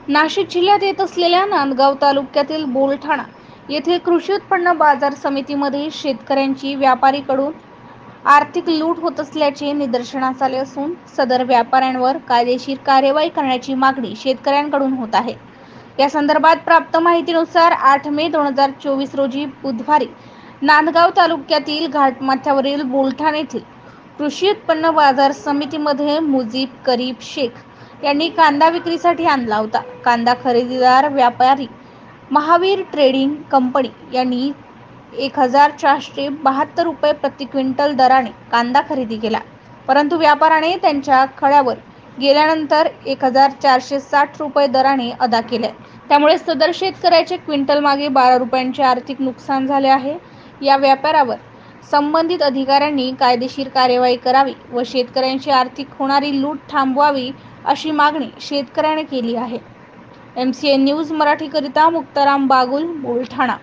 नाशिक जिल्ह्यात येत असलेल्या नांदगाव तालुक्यातील बोलठाणा येथे कृषी उत्पन्न बाजार समितीमध्ये शेतकऱ्यांची व्यापारीकडून आर्थिक लूट होत असल्याचे निदर्शनास आले असून सदर व्यापाऱ्यांवर कायदेशीर कार्यवाही करण्याची मागणी शेतकऱ्यांकडून होत आहे। या संदर्भात प्राप्त माहितीनुसार 8 मे 2024 रोजी बुधवारी नांदगाव तालुक्यातील घाटमाथ्यावरील बोलठाणा येथील कृषी उत्पन्न बाजार समितीमध्ये मुजीब करीब शेख यांनी कांदा विक्रीसाठी आणला होता। कांदा खरेदीदार व्यापारी महावीर ट्रेडिंग कंपनी यांनी 1472 रुपये प्रति क्विंटल दराने कांदा खरेदी केला, परंतु व्यापाऱ्याने त्यांच्या खळ्यावर गेल्यानंतर 1460 रुपये दराने अदा केले। त्यामुळे सदर शेतकऱ्याचे क्विंटल मागे 12 रुपयांचे आर्थिक नुकसान झाले आहे। या व्यापाऱ्यावर संबंधित अधिकाऱ्यांनी कायदेशीर कार्यवाही करावी व शेतकऱ्यांची आर्थिक होणारी लूट थांबवावी अशी मागणी शेतकऱ्याने केली आहे। MCN न्यूज मराठी करिता मुक्ताराम बागुल, बोलठाणा।